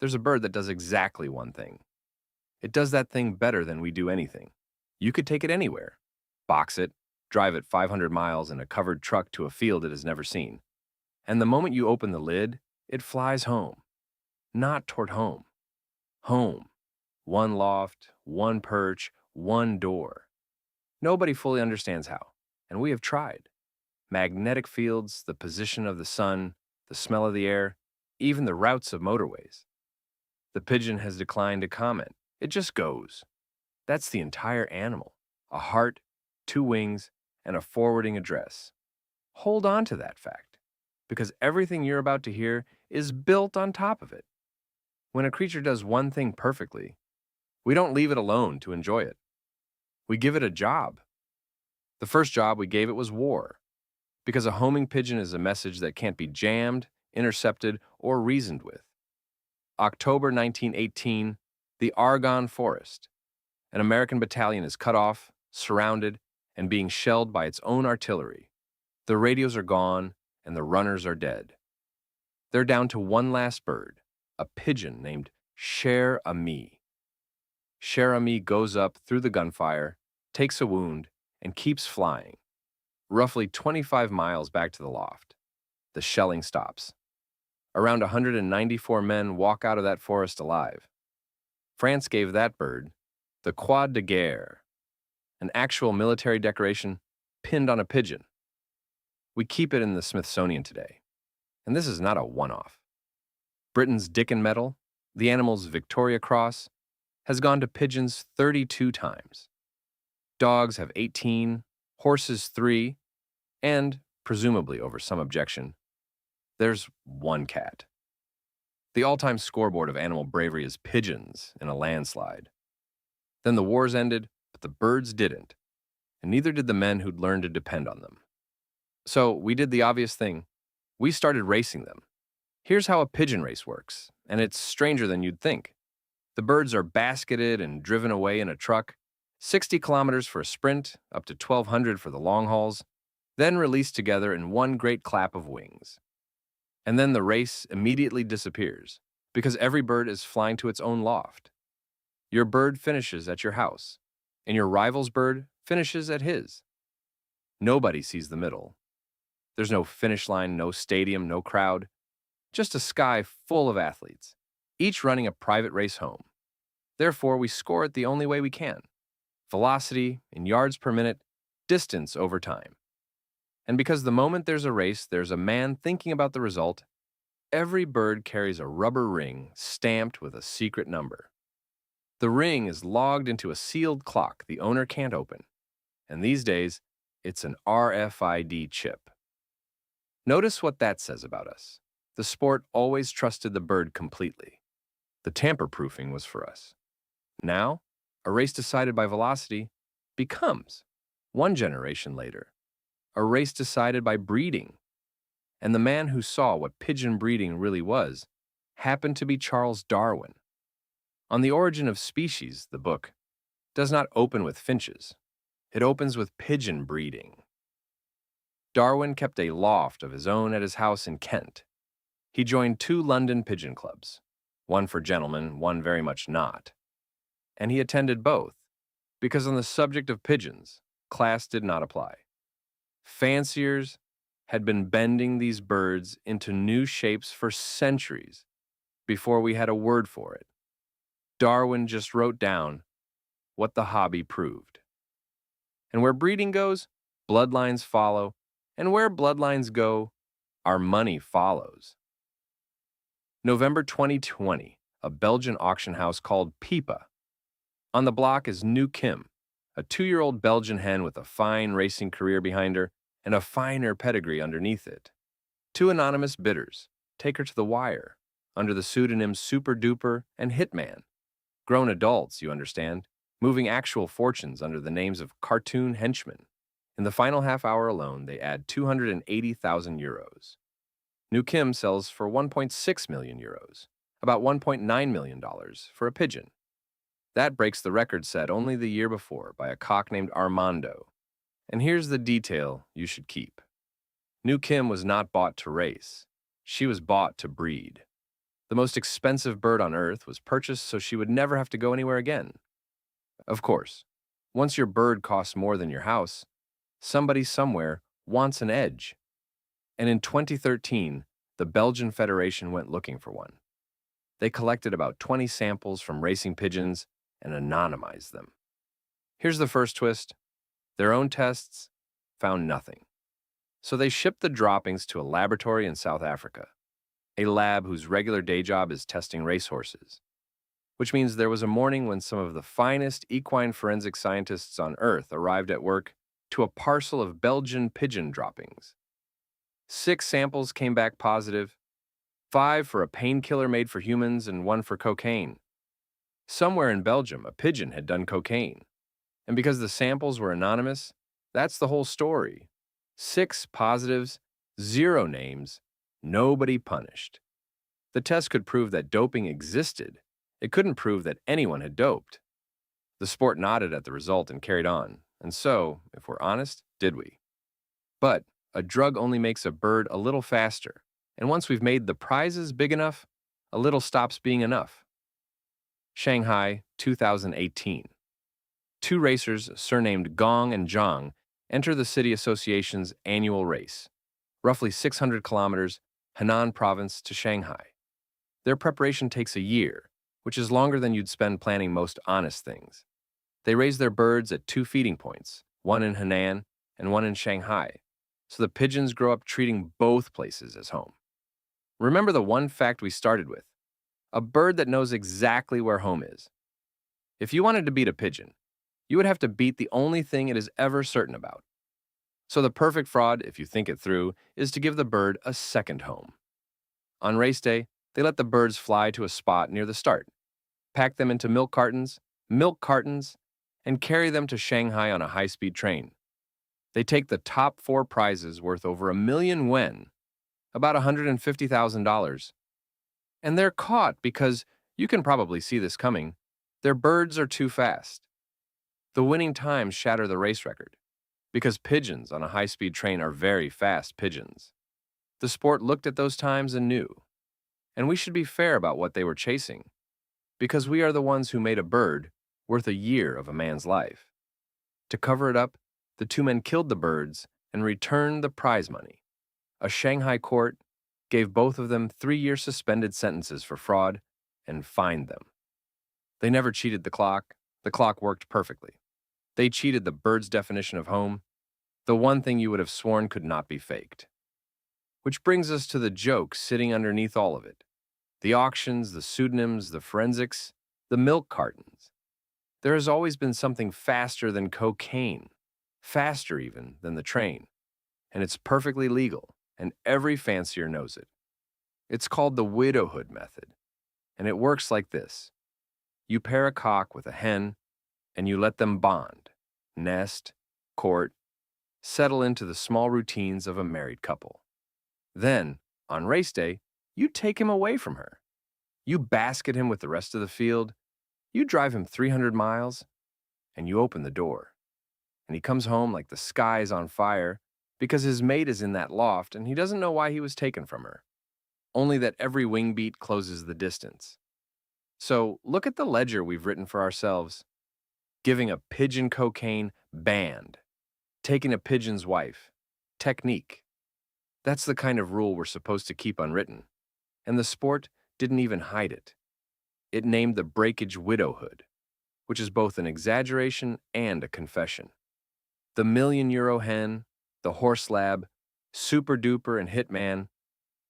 There's a bird that does exactly one thing. It does that thing better than we do anything. You could take it anywhere, box it, drive it 500 miles in a covered truck to a field it has never seen. And the moment you open the lid, it flies home. Not toward home. Home. One loft, one perch, one door. Nobody fully understands how, and we have tried. Magnetic fields, the position of the sun, the smell of the air, even the routes of motorways. The pigeon has declined to comment. It just goes. That's the entire animal. A heart, two wings, and a forwarding address. Hold on to that fact, because everything you're about to hear is built on top of it. When a creature does one thing perfectly, we don't leave it alone to enjoy it. We give it a job. The first job we gave it was war, because a homing pigeon is a message that can't be jammed, intercepted, or reasoned with. October 1918, the Argonne forest. An American battalion is cut off, surrounded, and being shelled by its own artillery. The radios are gone, and the runners are dead. They're down to one last bird, a pigeon named Cher Ami. Cher Ami goes up through the gunfire, takes a wound, and keeps flying. Roughly 25 miles back to the loft. The shelling stops. Around 194 men walk out of that forest alive. France gave that bird the Croix de Guerre, an actual military decoration pinned on a pigeon. We keep it in the Smithsonian today, and this is not a one-off. Britain's Dickin Medal, the animal's Victoria Cross, has gone to pigeons 32 times. Dogs have 18, horses 3, and, presumably over some objection, there's one cat. The all-time scoreboard of animal bravery is pigeons in a landslide. Then the wars ended, but the birds didn't, and neither did the men who'd learned to depend on them. So we did the obvious thing. We started racing them. Here's how a pigeon race works, and it's stranger than you'd think. The birds are basketed and driven away in a truck, 60 kilometers for a sprint, up to 1,200 for the long hauls, then released together in one great clap of wings. And then the race immediately disappears, because every bird is flying to its own loft. Your bird finishes at your house, and your rival's bird finishes at his. Nobody sees the middle. There's no finish line, no stadium, no crowd, just a sky full of athletes, each running a private race home. Therefore, we score it the only way we can: velocity in yards per minute, distance over time. And because the moment there's a race, there's a man thinking about the result, every bird carries a rubber ring stamped with a secret number. The ring is logged into a sealed clock the owner can't open, and these days, it's an RFID chip. Notice what that says about us. The sport always trusted the bird completely. The tamper-proofing was for us. Now, a race decided by velocity becomes, one generation later, a race decided by breeding. And the man who saw what pigeon breeding really was happened to be Charles Darwin. On the Origin of Species, the book, does not open with finches. It opens with pigeon breeding. Darwin kept a loft of his own at his house in Kent. He joined 2 London pigeon clubs, one for gentlemen, one very much not. And he attended both, because on the subject of pigeons, class did not apply. Fanciers had been bending these birds into new shapes for centuries before we had a word for it. Darwin just wrote down what the hobby proved. And where breeding goes, bloodlines follow, and where bloodlines go, our money follows. November 2020, a Belgian auction house called Pipa. On the block is New Kim, a 2-year-old Belgian hen with a fine racing career behind her and a finer pedigree underneath it. 2 anonymous bidders take her to the wire under the pseudonyms Super Duper and Hitman. Grown adults, you understand, moving actual fortunes under the names of cartoon henchmen. In the final half hour alone, they add 280,000 euros. New Kim sells for 1.6 million euros, about $1.9 million for a pigeon. That breaks the record set only the year before by a cock named Armando. And here's the detail you should keep. New Kim was not bought to race. She was bought to breed. The most expensive bird on Earth was purchased so she would never have to go anywhere again. Of course, once your bird costs more than your house, somebody somewhere wants an edge. And in 2013, the Belgian Federation went looking for one. They collected about 20 samples from racing pigeons and anonymized them. Here's the first twist. Their own tests found nothing. So they shipped the droppings to a laboratory in South Africa, a lab whose regular day job is testing racehorses. Which means there was a morning when some of the finest equine forensic scientists on Earth arrived at work to a parcel of Belgian pigeon droppings. 6 samples came back positive, 5 for a painkiller made for humans and 1 for cocaine. Somewhere in Belgium, a pigeon had done cocaine. And because the samples were anonymous, that's the whole story. 6 positives, 0 names, nobody punished. The test could prove that doping existed. It couldn't prove that anyone had doped. The sport nodded at the result and carried on. And so, if we're honest, did we? But a drug only makes a bird a little faster. And once we've made the prizes big enough, a little stops being enough. Shanghai, 2018. 2 racers, surnamed Gong and Zhang, enter the City Association's annual race, roughly 600 kilometers, Henan Province to Shanghai. Their preparation takes a year, which is longer than you'd spend planning most honest things. They raise their birds at 2 feeding points, one in Henan and one in Shanghai, so the pigeons grow up treating both places as home. Remember the one fact we started with, a bird that knows exactly where home is. If you wanted to beat a pigeon, you would have to beat the only thing it is ever certain about. So the perfect fraud, if you think it through, is to give the bird a second home. On race day, they let the birds fly to a spot near the start, pack them into milk cartons, and carry them to Shanghai on a high-speed train. They take the top 4 prizes worth over 1 million yuan, about $150,000. And they're caught because, you can probably see this coming, their birds are too fast. The winning times shatter the race record, because pigeons on a high-speed train are very fast pigeons. The sport looked at those times and knew. And we should be fair about what they were chasing, because we are the ones who made a bird worth a year of a man's life. To cover it up, the 2 men killed the birds and returned the prize money. A Shanghai court gave both of them 3-year suspended sentences for fraud and fined them. They never cheated the clock. The clock worked perfectly. They cheated the bird's definition of home, the one thing you would have sworn could not be faked. Which brings us to the joke sitting underneath all of it. The auctions, the pseudonyms, the forensics, the milk cartons. There has always been something faster than cocaine, faster even than the train. And it's perfectly legal, and every fancier knows it. It's called the widowhood method, and it works like this. You pair a cock with a hen, and you let them bond, nest, court, settle into the small routines of a married couple. Then, on race day, you take him away from her. You basket him with the rest of the field, you drive him 300 miles, and you open the door. And he comes home like the sky is on fire because his mate is in that loft and he doesn't know why he was taken from her. Only that every wing beat closes the distance. So look at the ledger we've written for ourselves. Giving a pigeon cocaine, banned. Taking a pigeon's wife, technique. That's the kind of rule we're supposed to keep unwritten. And the sport didn't even hide it. It named the breakage widowhood, which is both an exaggeration and a confession. The €1 million hen, the horse lab, Super Duper and Hitman,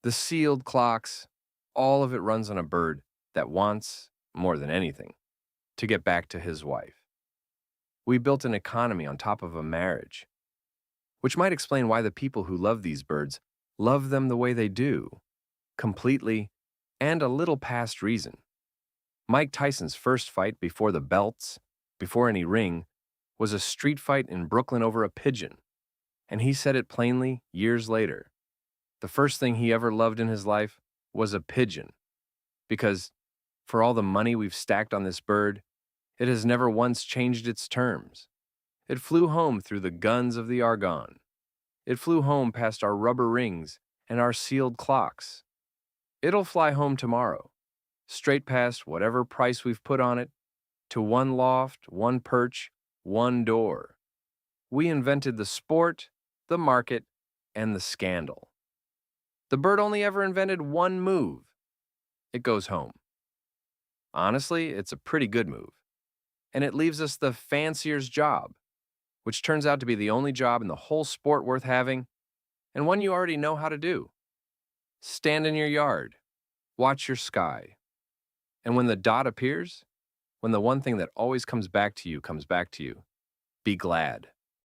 the sealed clocks, all of it runs on a bird that wants, more than anything, to get back to his wife. We built an economy on top of a marriage, which might explain why the people who love these birds love them the way they do, completely and a little past reason. Mike Tyson's first fight before the belts, before any ring, was a street fight in Brooklyn over a pigeon, and he said it plainly years later. The first thing he ever loved in his life was a pigeon, because, for all the money we've stacked on this bird, it has never once changed its terms. It flew home through the guns of the Argonne. It flew home past our rubber rings and our sealed clocks. It'll fly home tomorrow. straight past whatever price we've put on it, to one loft, one perch, one door. We invented the sport, the market, and the scandal. The bird only ever invented one move. It goes home. Honestly, it's a pretty good move. And it leaves us the fancier's job, which turns out to be the only job in the whole sport worth having, and one you already know how to do. Stand in your yard, watch your sky, and when the dot appears, when the one thing that always comes back to you, be glad.